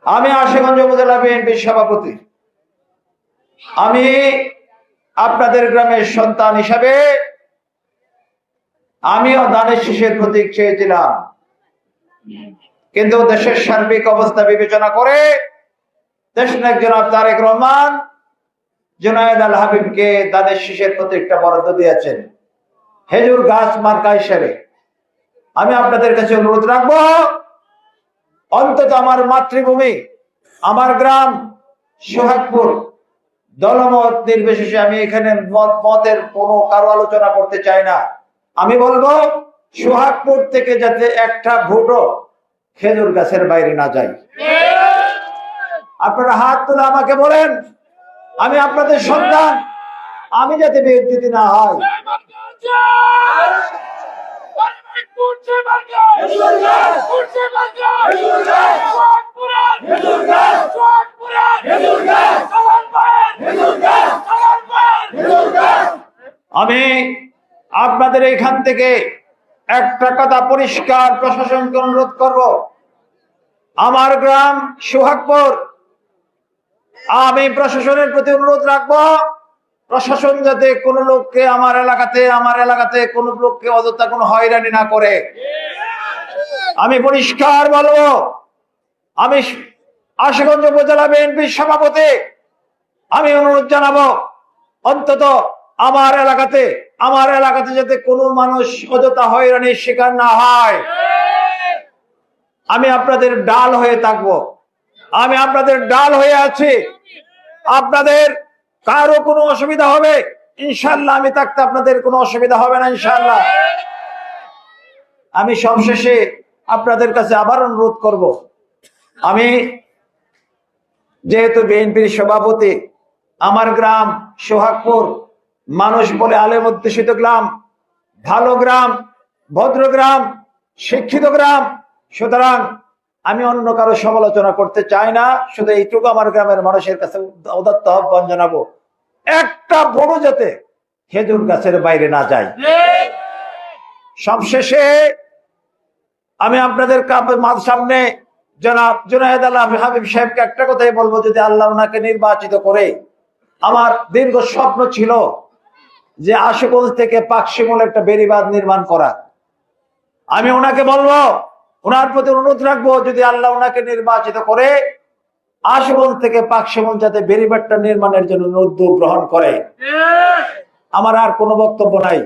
আমি আশুগঞ্জ উপজেলা বিএনপির সভাপতি। আমি আপনাদের গ্রামের সন্তান হিসাবে আমিও ধানের শীষের প্রতীক চেয়েছিলাম, কিন্তু দেশের সার্বিক অবস্থা বিবেচনা করে দেশনায়ক জনাব তারেক রহমান জুনায়েদ আল হাবিবকে ধানের শীষের প্রতীকটা বরাদ্দ দিয়েছেন খেজুর গাছ মার্কা হিসেবে। আমি আপনাদের কাছে অনুরোধ রাখবো, অন্তত আমার মাতৃভূমি, আমার গ্রাম সোহাগপুর, দলমত নির্বিশেষে আমি এখানে মতের কোনো কারো আলোচনা করতে চাই না। আমি বলবো সোহাগপুর থেকে যাতে একটা ভোটও খেজুর গাছের বাইরে না যায়। আপনারা হাত তুলে আমাকে বলেন, আমি আপনাদের সন্তান, আমি যাতে বেইজ্জতি না হয়। আমি আপনাদের এখান থেকে একটা কথা পরিষ্কার প্রশাসনকে অনুরোধ করব, আমার গ্রাম সোহাগপুর, আমি প্রশাসনের প্রতি অনুরোধ রাখবো, প্রশাসন যাতে কোনো লোককে আমার এলাকাতে কোনো লোককে অযথা কোনো হয়রানি না করে। আমি পরিষ্কার বলবো, আমি আশুগঞ্জ উপজেলা বিএনপির সভাপতি, আমি অনুরোধ জানাবো, অন্তত আমার এলাকাতে যাতে কোনো মানুষ অযথা হয়রানির শিকার না হয়। আমি আপনাদের ডাল হয়ে থাকবো, আমি আপনাদের ডাল হয়ে আছি। আপনাদের কারো কোনো অসুবিধা হবে ইনশাআল্লাহ আমি থাকতে আপনাদের কোনো অসুবিধা হবে না ইনশাআল্লাহ। আমি সবশেষে আপনাদের কাছে আবার অনুরোধ করব, আমি যেহেতু বিএনপির সভাপতি, আমার গ্রাম সোহাগপুর মানুষ বলে আলেম অধ্যুষিত গ্রাম, ভালো গ্রাম, ভদ্র গ্রাম, শিক্ষিত গ্রাম, সুতরাং আমি অন্য কারো সমালোচনা করতে চাই না। শুধু এইটুকু আমার গ্রামের মানুষের কাছে উদাত্ত আহ্বান জানাবো, একটা বড় যাতে খেজুর গাছের বাইরে না যায়। সবশেষে আমি আপনাদের সামনে জনাব জুনায়েদ আল হাবিব সাহেবকে একটা কথাই বলবো, যদি আল্লাহ ওনাকে নির্বাচিত করে, আমার দীর্ঘ স্বপ্ন ছিল যে আশুগঞ্জ থেকে পাকশিমুল একটা বেড়িবাঁধ নির্মাণ করা। আমি ওনাকে বলবো, ওনার প্রতি অনুরোধ রাখবো, যদি আল্লাহ ওনাকে নির্বাচিত করে আশুগঞ্জ থেকে পাকশিমুল যাতে বেড়িবাঁধটা নির্মাণের জন্য উদ্যোগ গ্রহণ করে। আমার আর কোনো বক্তব্য নাই।